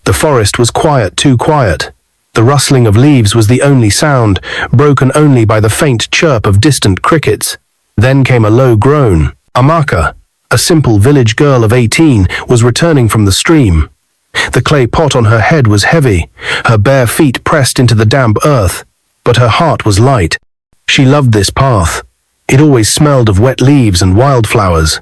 The forest was quiet, too quiet. The rustling of leaves was the only sound, broken only by the faint chirp of distant crickets. Then came a low groan. Amaka, a simple village girl of 18, was returning from the stream. The clay pot on her head was heavy, her bare feet pressed into the damp earth, but her heart was light. She loved this path. It always smelled of wet leaves and wildflowers.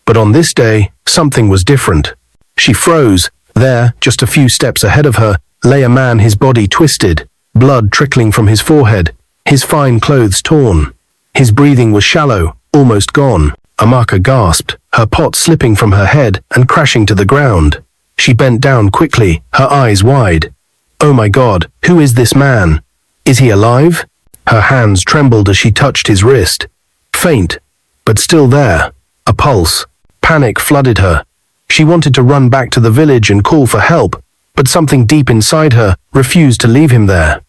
But on this day, something was different. She froze. There, just a few steps ahead of her, lay a man, his body twisted, blood trickling from his forehead, his fine clothes torn. His breathing was shallow, almost gone. Amaka gasped, her pot slipping from her head and crashing to the ground. She bent down quickly, her eyes wide. Oh my God, who is this man? Is he alive? Her hands trembled as she touched his wrist. Faint, but still there. A pulse. Panic flooded her. She wanted to run back to the village and call for help, but something deep inside her refused to leave him there.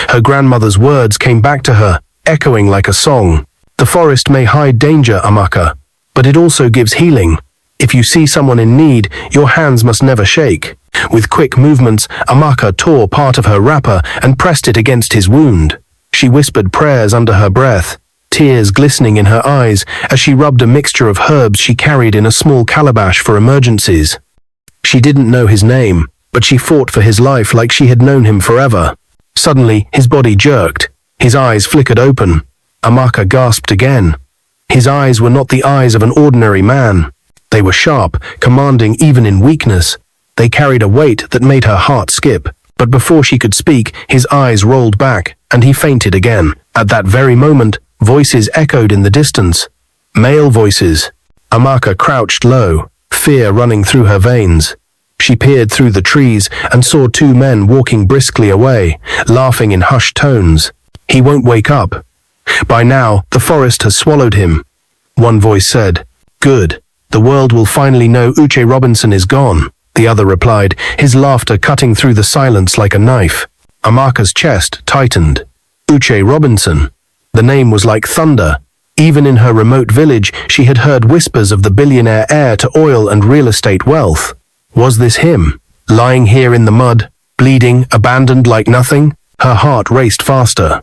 Her grandmother's words came back to her, echoing like a song. The forest may hide danger, Amaka, but it also gives healing. If you see someone in need, your hands must never shake. With quick movements, Amaka tore part of her wrapper and pressed it against his wound. She whispered prayers under her breath, tears glistening in her eyes as she rubbed a mixture of herbs she carried in a small calabash for emergencies. She didn't know his name, but she fought for his life like she had known him forever. Suddenly, his body jerked. His eyes flickered open. Amaka gasped again. His eyes were not the eyes of an ordinary man. They were sharp, commanding even in weakness. They carried a weight that made her heart skip. But before she could speak, his eyes rolled back, and he fainted again. At that very moment, voices echoed in the distance. Male voices. Amaka crouched low, fear running through her veins. She peered through the trees and saw two men walking briskly away, laughing in hushed tones. He won't wake up. By now, the forest has swallowed him. One voice said, Good. The world will finally know Uche Robinson is gone. The other replied, his laughter cutting through the silence like a knife. Amaka's chest tightened. Uche Robinson. The name was like thunder. Even in her remote village, she had heard whispers of the billionaire heir to oil and real estate wealth. Was this him? Lying here in the mud, bleeding, abandoned like nothing? Her heart raced faster.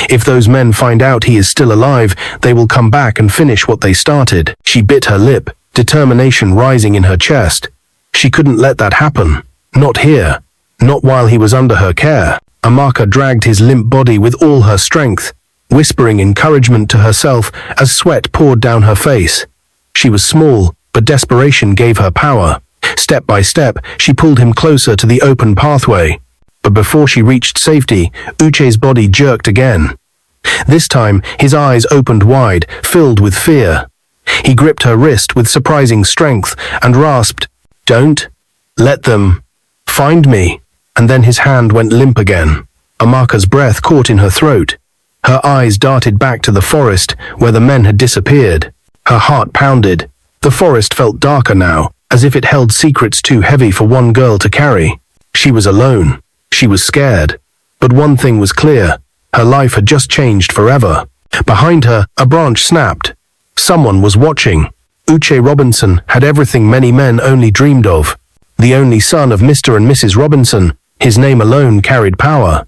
If those men find out he is still alive, they will come back and finish what they started. She bit her lip, determination rising in her chest. She couldn't let that happen. Not here. Not while he was under her care. Amaka dragged his limp body with all her strength, whispering encouragement to herself as sweat poured down her face. She was small, but desperation gave her power. Step by step, she pulled him closer to the open pathway. But before she reached safety, Uche's body jerked again. This time, his eyes opened wide, filled with fear. He gripped her wrist with surprising strength and rasped, Don't let them find me. And then his hand went limp again. Amaka's breath caught in her throat. Her eyes darted back to the forest where the men had disappeared. Her heart pounded. The forest felt darker now, as if it held secrets too heavy for one girl to carry. She was alone. She was scared. But one thing was clear. Her life had just changed forever. Behind her, a branch snapped. Someone was watching. Uche Robinson had everything many men only dreamed of. The only son of Mr. and Mrs. Robinson, his name alone carried power.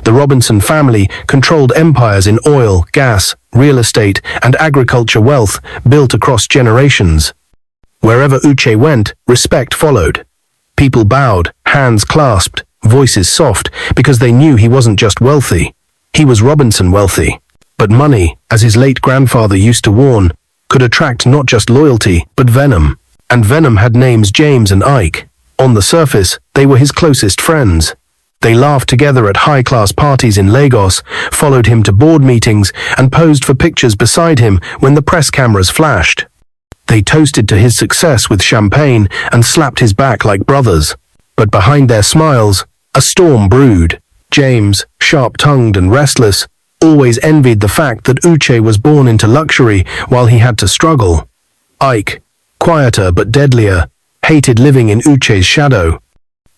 The Robinson family controlled empires in oil, gas, real estate, and agriculture wealth built across generations. Wherever Uche went, respect followed. People bowed, hands clasped, voices soft, because they knew he wasn't just wealthy. He was Robinson wealthy. But money, as his late grandfather used to warn, could attract not just loyalty, but venom. And venom had names James and Ike. On the surface, they were his closest friends. They laughed together at high-class parties in Lagos, followed him to board meetings, and posed for pictures beside him when the press cameras flashed. They toasted to his success with champagne and slapped his back like brothers. But behind their smiles, a storm brewed. James, sharp-tongued and restless, always envied the fact that Uche was born into luxury while he had to struggle. Ike, quieter but deadlier, hated living in Uche's shadow.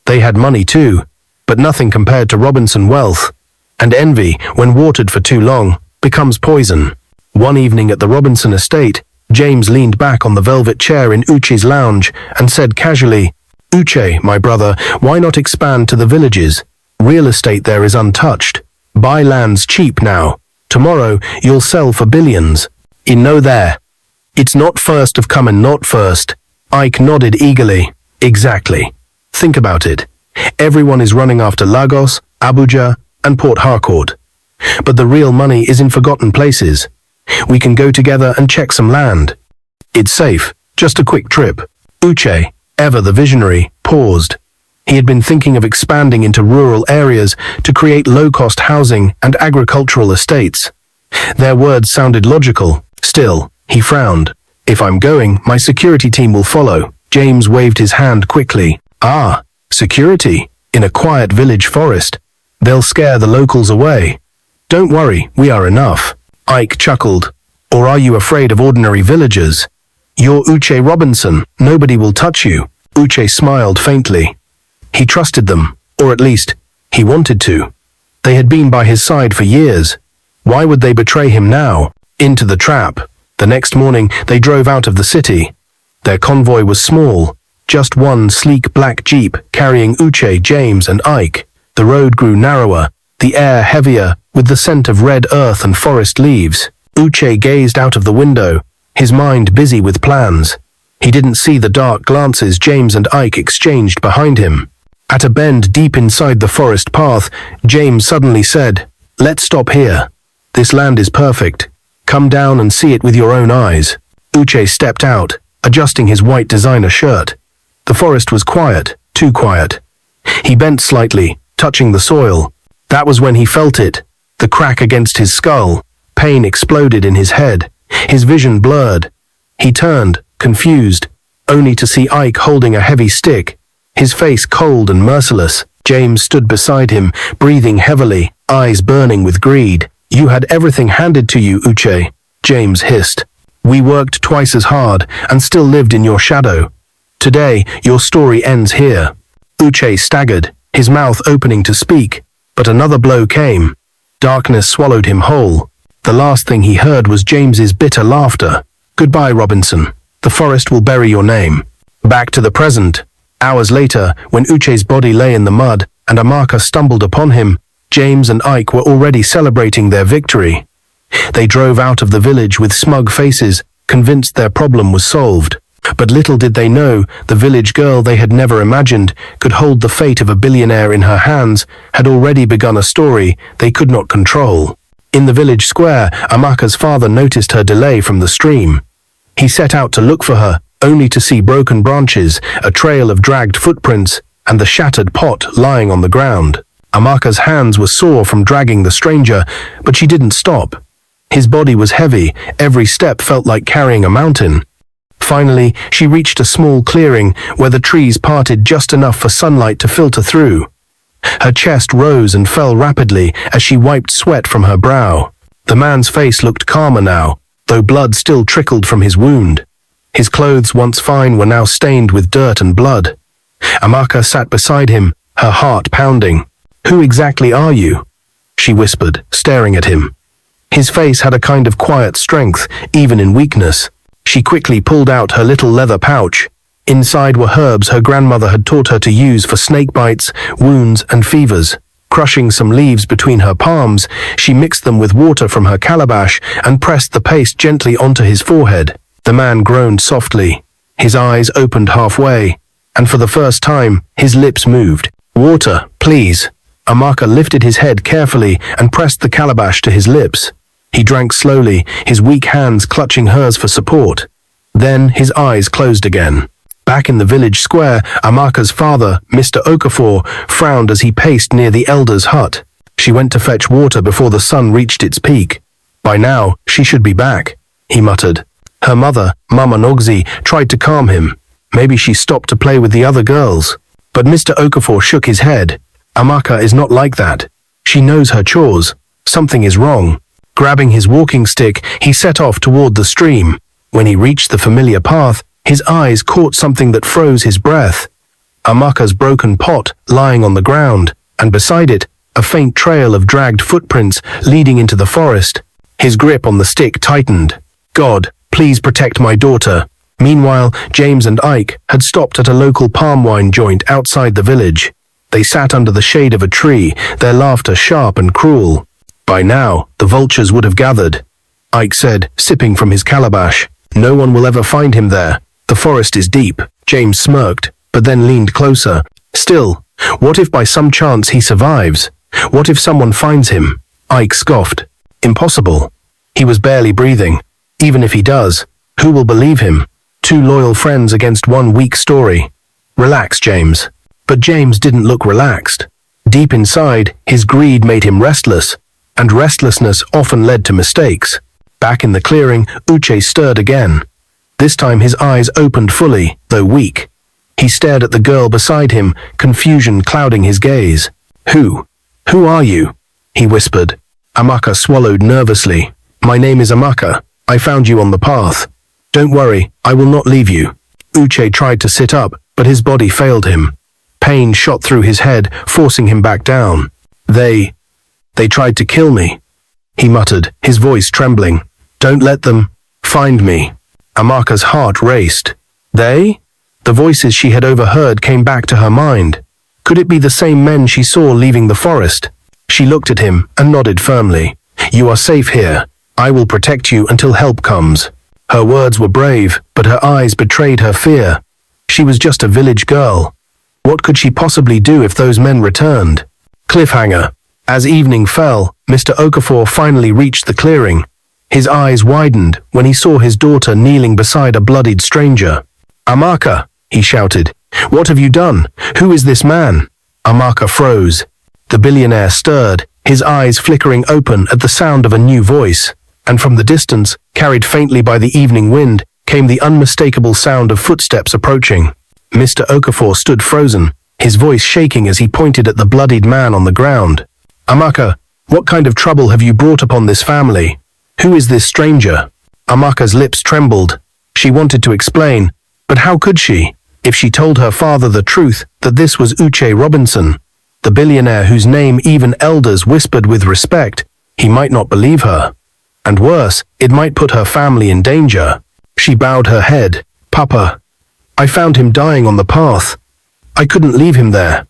They had money too, but nothing compared to Robinson wealth. And envy, when watered for too long, becomes poison. One evening at the Robinson estate, James leaned back on the velvet chair in Uche's lounge and said casually, Uche, my brother, why not expand to the villages? Real estate there is untouched. Buy lands cheap now. Tomorrow you'll sell for billions. In no there. It's not first of come and not first. Ike nodded eagerly. Exactly. Think about it. Everyone is running after Lagos, Abuja, and Port Harcourt. But the real money is in forgotten places. We can go together and check some land. It's safe, just a quick trip. Uche, ever the visionary, paused. He had been thinking of expanding into rural areas to create low-cost housing and agricultural estates. Their words sounded logical. Still, he frowned. If I'm going, my security team will follow. James waved his hand quickly. Ah, security, in a quiet village forest. They'll scare the locals away. Don't worry, we are enough. Ike chuckled. Or are you afraid of ordinary villagers? You're Uche Robinson. Nobody will touch you. Uche smiled faintly. He trusted them, or at least, he wanted to. They had been by his side for years. Why would they betray him now? Into the trap. The next morning, they drove out of the city. Their convoy was small, just one sleek black jeep carrying Uche, James, and Ike. The road grew narrower, the air heavier with the scent of red earth and forest leaves. Uche gazed out of the window, his mind busy with plans. He didn't see the dark glances James and Ike exchanged behind him. At a bend deep inside the forest path, James suddenly said, "Let's stop here. This land is perfect. Come down and see it with your own eyes." Uche stepped out, adjusting his white designer shirt. The forest was quiet, too quiet. He bent slightly, touching the soil. That was when he felt it, the crack against his skull. Pain exploded in his head. His vision blurred. He turned, confused, only to see Ike holding a heavy stick, his face cold and merciless. James stood beside him, breathing heavily, eyes burning with greed. "You had everything handed to you, Uche," James hissed. "We worked twice as hard and still lived in your shadow. Today, your story ends here." Uche staggered, his mouth opening to speak, but another blow came. Darkness swallowed him whole. The last thing he heard was James's bitter laughter. "Goodbye, Robinson. The forest will bury your name." Back to the present. Hours later, when Uche's body lay in the mud and Amaka stumbled upon him, James and Ike were already celebrating their victory. They drove out of the village with smug faces, convinced their problem was solved. But little did they know, the village girl they had never imagined could hold the fate of a billionaire in her hands had already begun a story they could not control. In the village square, Amaka's father noticed her delay from the stream. He set out to look for her, only to see broken branches, a trail of dragged footprints, and the shattered pot lying on the ground. Amaka's hands were sore from dragging the stranger, but she didn't stop. His body was heavy, every step felt like carrying a mountain. Finally, she reached a small clearing where the trees parted just enough for sunlight to filter through. Her chest rose and fell rapidly as she wiped sweat from her brow. The man's face looked calmer now, though blood still trickled from his wound. His clothes, once fine, were now stained with dirt and blood. Amaka sat beside him, her heart pounding. "Who exactly are you?" she whispered, staring at him. His face had a kind of quiet strength, even in weakness. She quickly pulled out her little leather pouch. Inside were herbs her grandmother had taught her to use for snake bites, wounds, and fevers. Crushing some leaves between her palms, she mixed them with water from her calabash and pressed the paste gently onto his forehead. The man groaned softly. His eyes opened halfway, and for the first time, his lips moved. "Water, please." Amaka lifted his head carefully and pressed the calabash to his lips. He drank slowly, his weak hands clutching hers for support. Then his eyes closed again. Back in the village square, Amaka's father, Mr. Okafor, frowned as he paced near the elder's hut. She went to fetch water before the sun reached its peak. "By now, she should be back," he muttered. Her mother, Mama Nogzi, tried to calm him. Maybe she stopped to play with the other girls. But Mr. Okafor shook his head. "Amaka is not like that. She knows her chores. Something is wrong." Grabbing his walking stick, he set off toward the stream. When he reached the familiar path, his eyes caught something that froze his breath. Amaka's broken pot lying on the ground, and beside it, a faint trail of dragged footprints leading into the forest. His grip on the stick tightened. "God, please protect my daughter." Meanwhile, James and Ike had stopped at a local palm wine joint outside the village. They sat under the shade of a tree, their laughter sharp and cruel. By now, the vultures would have gathered. Ike said, sipping from his calabash. No one will ever find him there. The forest is deep. James smirked, but then leaned closer. Still, what if by some chance he survives? What if someone finds him? Ike scoffed. Impossible. He was barely breathing. Even if he does, who will believe him? Two loyal friends against one weak story. Relax, James. But James didn't look relaxed. Deep inside, his greed made him restless, and restlessness often led to mistakes. Back in the clearing, Uche stirred again. This time his eyes opened fully, though weak. He stared at the girl beside him, confusion clouding his gaze. Who are you? He whispered. Amaka swallowed nervously. My name is Amaka. I found you on the path. Don't worry, I will not leave you. Uche tried to sit up, but his body failed him. Pain shot through his head, forcing him back down. They tried to kill me, he muttered, his voice trembling. Don't let them find me. Amaka's heart raced. They? The voices she had overheard came back to her mind. Could it be the same men she saw leaving the forest? She looked at him and nodded firmly. You are safe here. I will protect you until help comes. Her words were brave, but her eyes betrayed her fear. She was just a village girl. What could she possibly do if those men returned? Cliffhanger. As evening fell, Mr. Okafor finally reached the clearing. His eyes widened when he saw his daughter kneeling beside a bloodied stranger. Amaka, he shouted. What have you done? Who is this man? Amaka froze. The billionaire stirred, his eyes flickering open at the sound of a new voice, and from the distance, carried faintly by the evening wind, came the unmistakable sound of footsteps approaching. Mr. Okafor stood frozen, his voice shaking as he pointed at the bloodied man on the ground. Amaka, what kind of trouble have you brought upon this family? Who is this stranger? Amaka's lips trembled. She wanted to explain, but how could she? If she told her father the truth that this was Uche Robinson, the billionaire whose name even elders whispered with respect, he might not believe her. And worse, it might put her family in danger. She bowed her head. Papa, I found him dying on the path. I couldn't leave him there.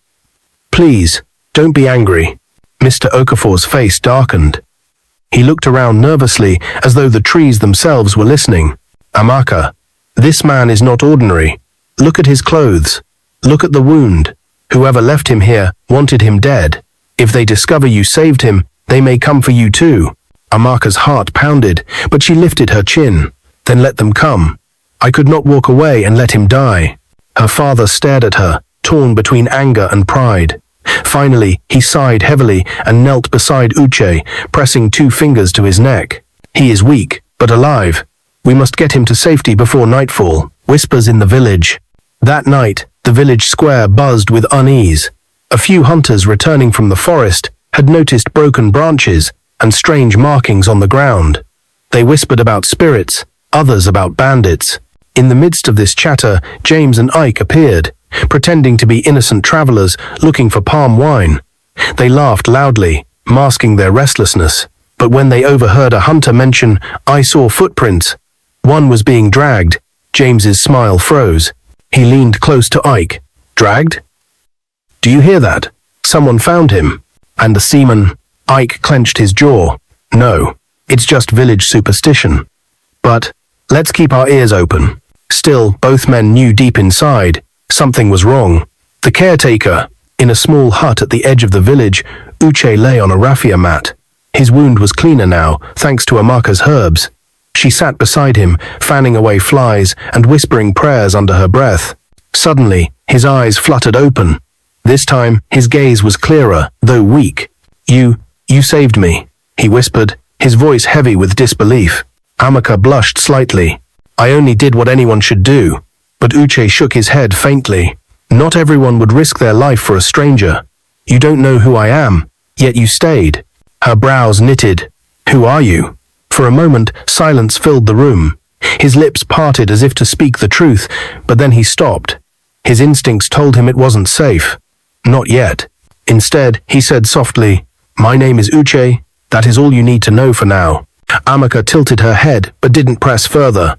Please, don't be angry. Mr. Okafor's face darkened. He looked around nervously, as though the trees themselves were listening. Amaka, this man is not ordinary. Look at his clothes. Look at the wound. Whoever left him here wanted him dead. If they discover you saved him, they may come for you too. Amaka's heart pounded, but she lifted her chin. Then let them come. I could not walk away and let him die. Her father stared at her, torn between anger and pride. Finally, he sighed heavily and knelt beside Uche, pressing 2 fingers to his neck. He is weak, but alive. We must get him to safety before nightfall. Whispers in the village. That night, the village square buzzed with unease. A few hunters returning from the forest had noticed broken branches and strange markings on the ground. They whispered about spirits, others about bandits. In the midst of this chatter, James and Ike appeared, pretending to be innocent travelers looking for palm wine. They laughed loudly, masking their restlessness. But when they overheard a hunter mention, "I saw footprints," one was being dragged. James's smile froze. He leaned close to Ike. Dragged? Do you hear that? Someone found him. And the seaman? Ike clenched his jaw. No, it's just village superstition. But let's keep our ears open. Still, both men knew deep inside something was wrong. The caretaker, in a small hut at the edge of the village, Uche lay on a raffia mat. His wound was cleaner now, thanks to Amaka's herbs. She sat beside him, fanning away flies and whispering prayers under her breath. Suddenly, his eyes fluttered open. This time, his gaze was clearer, though weak. You saved me, he whispered, his voice heavy with disbelief. Amaka blushed slightly. I only did what anyone should do. But Uche shook his head faintly. Not everyone would risk their life for a stranger. You don't know who I am, yet you stayed. Her brows knitted. Who are you? For a moment, silence filled the room. His lips parted as if to speak the truth, but then he stopped. His instincts told him it wasn't safe. Not yet. Instead, he said softly, My name is Uche. That is all you need to know for now. Amaka tilted her head, but didn't press further.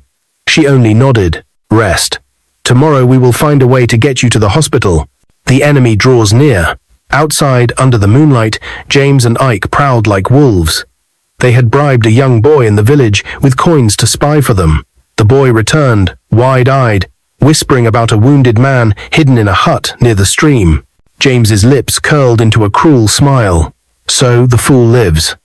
She only nodded. Rest. Tomorrow we will find a way to get you to the hospital. The enemy draws near. Outside, under the moonlight, James and Ike prowled like wolves. They had bribed a young boy in the village with coins to spy for them. The boy returned, wide-eyed, whispering about a wounded man hidden in a hut near the stream. James's lips curled into a cruel smile. So the fool lives.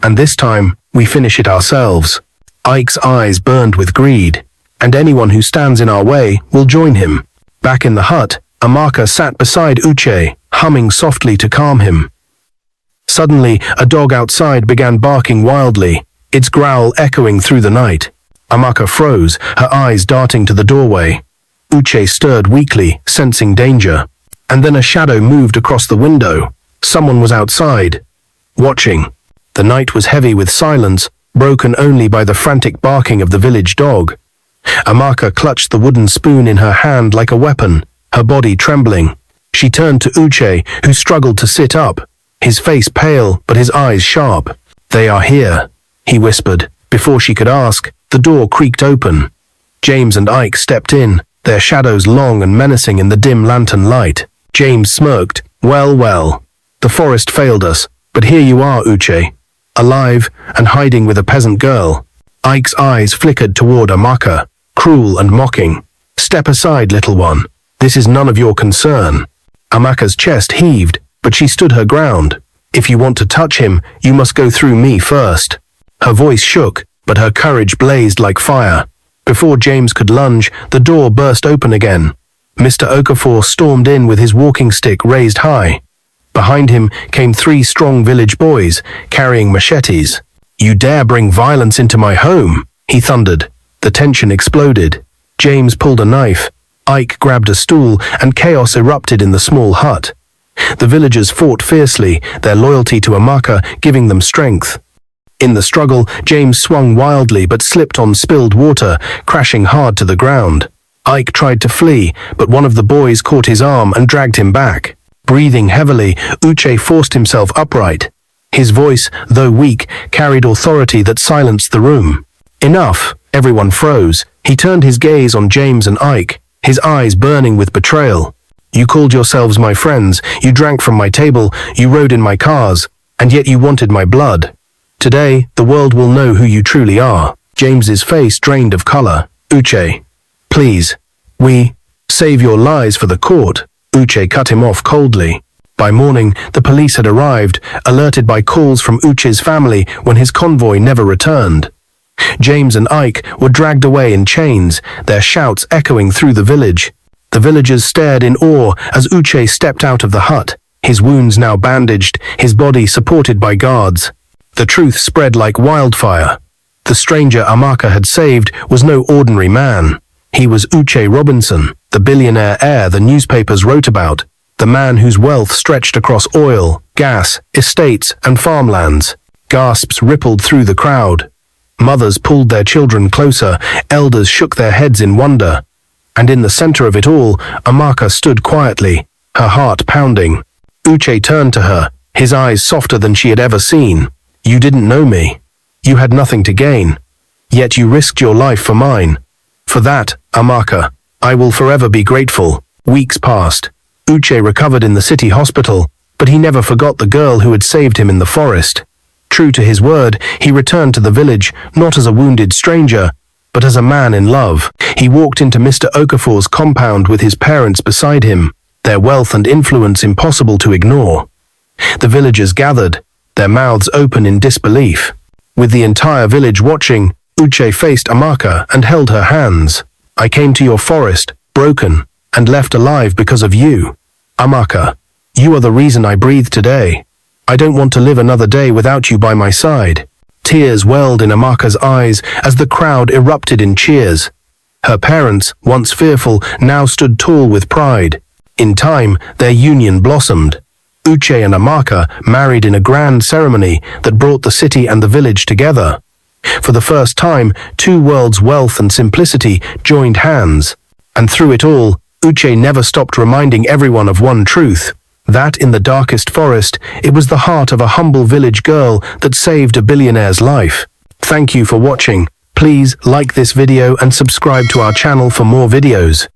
And this time, we finish it ourselves. Ike's eyes burned with greed. And anyone who stands in our way will join him. Back in the hut, Amaka sat beside Uche, humming softly to calm him. Suddenly, a dog outside began barking wildly, its growl echoing through the night. Amaka froze, her eyes darting to the doorway. Uche stirred weakly, sensing danger. And then a shadow moved across the window. Someone was outside, watching. The night was heavy with silence, broken only by the frantic barking of the village dog. Amaka clutched the wooden spoon in her hand like a weapon, her body trembling. She turned to Uche, who struggled to sit up, his face pale but his eyes sharp. "They are here," he whispered. Before she could ask, the door creaked open. James and Ike stepped in, their shadows long and menacing in the dim lantern light. James smirked. Well, the forest failed us, but here you are, Uche, alive and hiding with a peasant girl." Ike's eyes flickered toward Amaka, cruel and mocking. "Step aside, little one. This is none of your concern." Amaka's chest heaved, but she stood her ground. "If you want to touch him, you must go through me first." Her voice shook, but her courage blazed like fire. Before James could lunge, the door burst open again. Mr. Okafor stormed in with his walking stick raised high. Behind him came 3 strong village boys, carrying machetes. "You dare bring violence into my home?" he thundered. The tension exploded. James pulled a knife. Ike grabbed a stool, and chaos erupted in the small hut. The villagers fought fiercely, their loyalty to Amaka giving them strength. In the struggle, James swung wildly but slipped on spilled water, crashing hard to the ground. Ike tried to flee, but one of the boys caught his arm and dragged him back. Breathing heavily, Uche forced himself upright. His voice, though weak, carried authority that silenced the room. "Enough!" Everyone froze. He turned his gaze on James and Ike, his eyes burning with betrayal. "You called yourselves my friends, you drank from my table, you rode in my cars, and yet you wanted my blood. Today, the world will know who you truly are." James's face drained of color. "Uche, please, save your lies for the court." Uche cut him off coldly. By morning, the police had arrived, alerted by calls from Uche's family when his convoy never returned. James and Ike were dragged away in chains, their shouts echoing through the village. The villagers stared in awe as Uche stepped out of the hut, his wounds now bandaged, his body supported by guards. The truth spread like wildfire. The stranger Amaka had saved was no ordinary man. He was Uche Robinson, the billionaire heir the newspapers wrote about, the man whose wealth stretched across oil, gas, estates, and farmlands. Gasps rippled through the crowd. Mothers pulled their children closer, elders shook their heads in wonder. And in the center of it all, Amaka stood quietly, her heart pounding. Uche turned to her, his eyes softer than she had ever seen. "You didn't know me. You had nothing to gain. Yet you risked your life for mine. For that, Amaka, I will forever be grateful." Weeks passed. Uche recovered in the city hospital, but he never forgot the girl who had saved him in the forest. True to his word, he returned to the village, not as a wounded stranger, but as a man in love. He walked into Mr. Okafor's compound with his parents beside him, their wealth and influence impossible to ignore. The villagers gathered, their mouths open in disbelief. With the entire village watching, Uche faced Amaka and held her hands. "I came to your forest, broken, and left alive because of you. Amaka, you are the reason I breathe today. I don't want to live another day without you by my side." Tears welled in Amaka's eyes as the crowd erupted in cheers. Her parents, once fearful, now stood tall with pride. In time, their union blossomed. Uche and Amaka married in a grand ceremony that brought the city and the village together. For the first time, 2 worlds' wealth and simplicity joined hands. And through it all, Uche never stopped reminding everyone of one truth, that in the darkest forest, it was the heart of a humble village girl that saved a billionaire's life. Thank you for watching. Please like this video and subscribe to our channel for more videos.